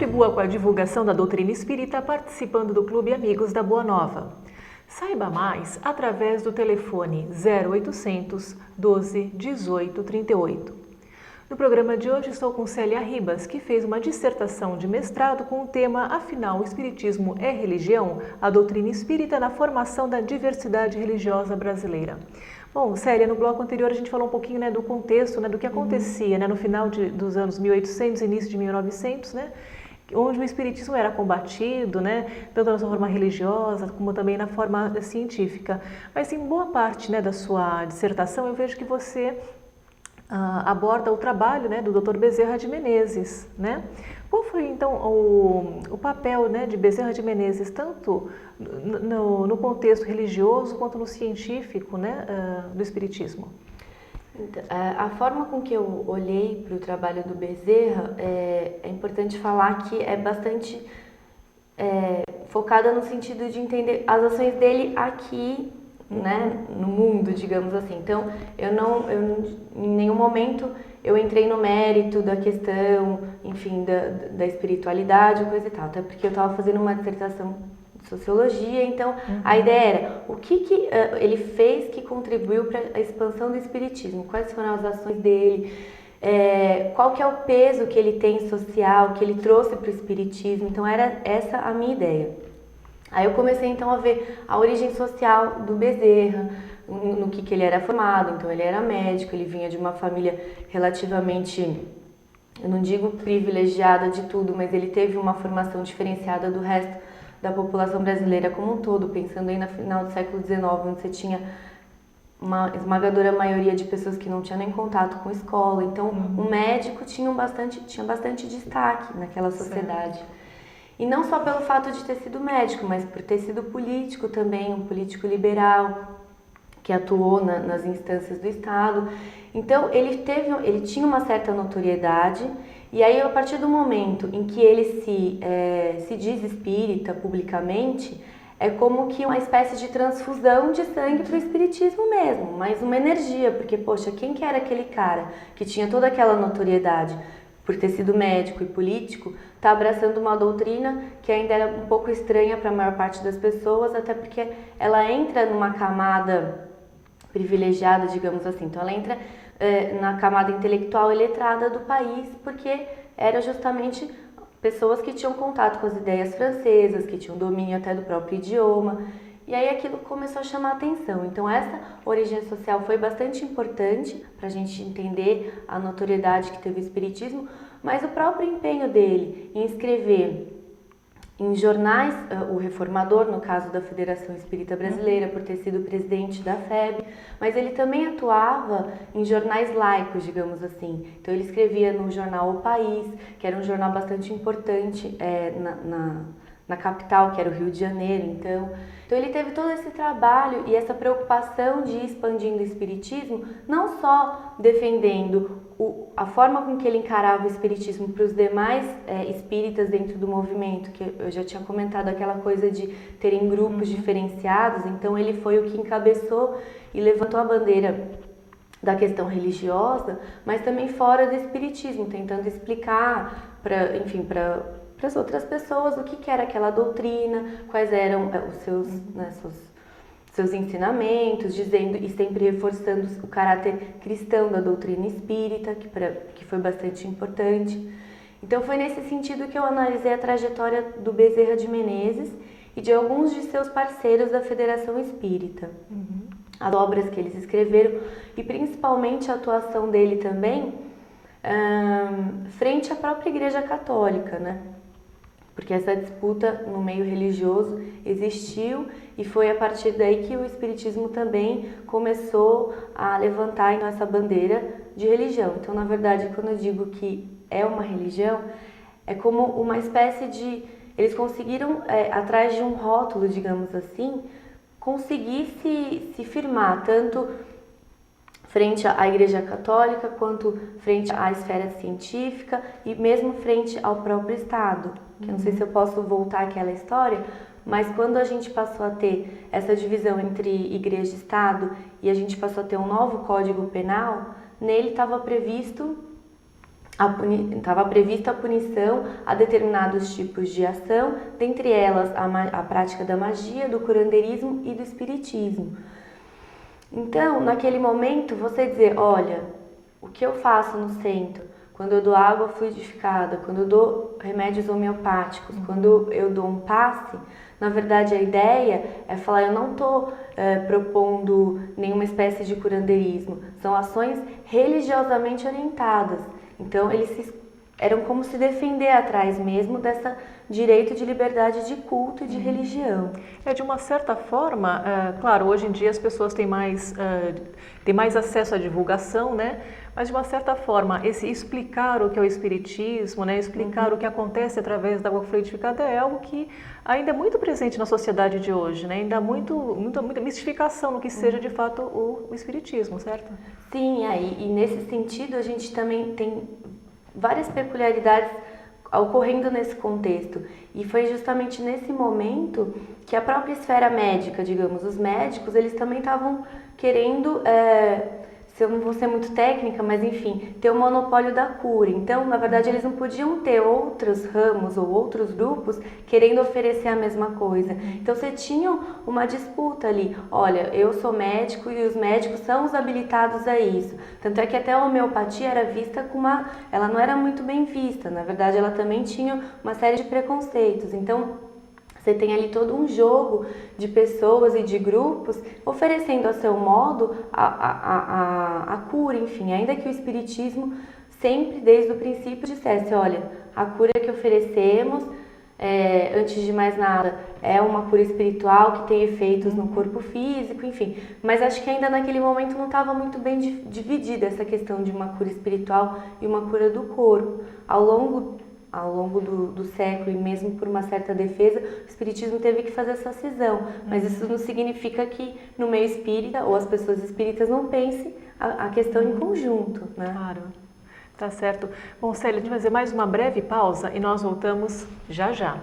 Contribua com a divulgação da doutrina espírita participando do Clube Amigos da Boa Nova. Saiba mais através do telefone 0800 12 18 38. No programa de hoje estou com Célia Ribas, que fez uma dissertação de mestrado com o tema Afinal, o Espiritismo é religião? A doutrina espírita na formação da diversidade religiosa brasileira. Bom, Célia, no bloco anterior a gente falou um pouquinho do contexto, do que acontecia no final dos anos 1800, início de 1900, onde o espiritismo era combatido, tanto na sua forma religiosa como também na forma científica. Mas em boa parte da sua dissertação eu vejo que você aborda o trabalho do Dr. Bezerra de Menezes, Qual foi então o papel de Bezerra de Menezes, tanto no contexto religioso quanto no científico do espiritismo? A forma com que eu olhei para o trabalho do Bezerra é importante falar que é bastante focada no sentido de entender as ações dele aqui, no mundo, digamos assim. Então, em nenhum momento eu entrei no mérito da questão, enfim, da espiritualidade, coisa e tal, até porque eu estava fazendo uma dissertação de sociologia, então a ideia era o que ele fez que contribuiu para a expansão do espiritismo, quais foram as ações dele, qual que é o peso que ele tem social, que ele trouxe para o espiritismo. Então era essa a minha ideia. Aí eu comecei então a ver a origem social do Bezerra, no que ele era formado. Então ele era médico, ele vinha de uma família relativamente, eu não digo privilegiada de tudo, mas ele teve uma formação diferenciada do resto da população brasileira como um todo, pensando aí no final do século XIX, onde você tinha uma esmagadora maioria de pessoas que não tinham nem contato com escola. Então o médico tinha bastante destaque naquela sociedade. Certo. E não só pelo fato de ter sido médico, mas por ter sido político também, um político liberal, que atuou nas instâncias do Estado. Então, ele tinha uma certa notoriedade, e aí, a partir do momento em que ele se diz espírita publicamente, é como que uma espécie de transfusão de sangue para o espiritismo mesmo, mais uma energia, porque, poxa, quem que era aquele cara que tinha toda aquela notoriedade por ter sido médico e político, está abraçando uma doutrina que ainda era um pouco estranha para a maior parte das pessoas, até porque ela entra numa camada privilegiada, digamos assim. Então ela entra na camada intelectual e letrada do país, porque era justamente pessoas que tinham contato com as ideias francesas, que tinham domínio até do próprio idioma. E aí aquilo começou a chamar a atenção. Então essa origem social foi bastante importante para a gente entender a notoriedade que teve o espiritismo, mas o próprio empenho dele em escrever em jornais, o Reformador, no caso da Federação Espírita Brasileira, por ter sido presidente da FEB, mas ele também atuava em jornais laicos, digamos assim. Então ele escrevia no jornal O País, que era um jornal bastante importante na capital, que era o Rio de Janeiro. Então ele teve todo esse trabalho e essa preocupação de ir expandindo o espiritismo, não só defendendo a forma com que ele encarava o espiritismo para os demais espíritas dentro do movimento, que eu já tinha comentado, aquela coisa de terem grupos diferenciados. Então ele foi o que encabeçou e levantou a bandeira da questão religiosa, mas também fora do espiritismo, tentando explicar para as outras pessoas o que era aquela doutrina, quais eram os seus ensinamentos, dizendo e sempre reforçando o caráter cristão da doutrina espírita, que foi bastante importante. Então foi nesse sentido que eu analisei a trajetória do Bezerra de Menezes e de alguns de seus parceiros da Federação Espírita. As obras que eles escreveram e principalmente a atuação dele também frente à própria Igreja Católica, Porque essa disputa no meio religioso existiu e foi a partir daí que o espiritismo também começou a levantar então, essa bandeira de religião. Então, na verdade, quando eu digo que é uma religião, é como uma espécie de... Eles conseguiram, atrás de um rótulo, digamos assim, conseguir se firmar, tanto frente à Igreja Católica, quanto frente à esfera científica e mesmo frente ao próprio Estado. Que eu não sei se eu posso voltar àquela história, mas quando a gente passou a ter essa divisão entre Igreja e Estado e a gente passou a ter um novo Código Penal, nele estava previsto estava prevista a punição a determinados tipos de ação, dentre elas a prática da magia, do curandeirismo e do espiritismo. Então, naquele momento, você dizer, olha, o que eu faço no centro, quando eu dou água fluidificada, quando eu dou remédios homeopáticos, quando eu dou um passe, na verdade a ideia é falar, eu não estou propondo nenhuma espécie de curandeirismo, são ações religiosamente orientadas. Então, eram como se defender atrás mesmo dessa direito de liberdade de culto e de religião. De uma certa forma, claro, hoje em dia as pessoas têm mais acesso à divulgação, né? Mas de uma certa forma, esse explicar o que é o espiritismo, né? Explicar o que acontece através da água fluidificada é algo que ainda é muito presente na sociedade de hoje, né? Ainda há muita mistificação no que seja de fato o espiritismo, certo? Sim, e nesse sentido a gente também tem várias peculiaridades ocorrendo nesse contexto. E foi justamente nesse momento que a própria esfera médica, digamos, os médicos, eles também estavam querendo, se eu não vou ser muito técnica, mas enfim, ter o monopólio da cura. Então, na verdade, eles não podiam ter outros ramos ou outros grupos querendo oferecer a mesma coisa. Então, você tinha uma disputa ali. Olha, eu sou médico e os médicos são os habilitados a isso. Tanto é que até a homeopatia era vista com ela não era muito bem vista. Na verdade, ela também tinha uma série de preconceitos. Então, você tem ali todo um jogo de pessoas e de grupos oferecendo a seu modo a cura, enfim, ainda que o espiritismo sempre, desde o princípio, dissesse, olha, a cura que oferecemos, antes de mais nada, é uma cura espiritual que tem efeitos no corpo físico, enfim. Mas acho que ainda naquele momento não estava muito bem dividida essa questão de uma cura espiritual e uma cura do corpo. Ao longo do século e mesmo por uma certa defesa, o espiritismo teve que fazer essa cisão. Mas isso não significa que no meio espírita ou as pessoas espíritas não pensem a questão em conjunto, né? Claro, tá certo. Bom, Célia, a gente vai fazer mais uma breve pausa e nós voltamos já já.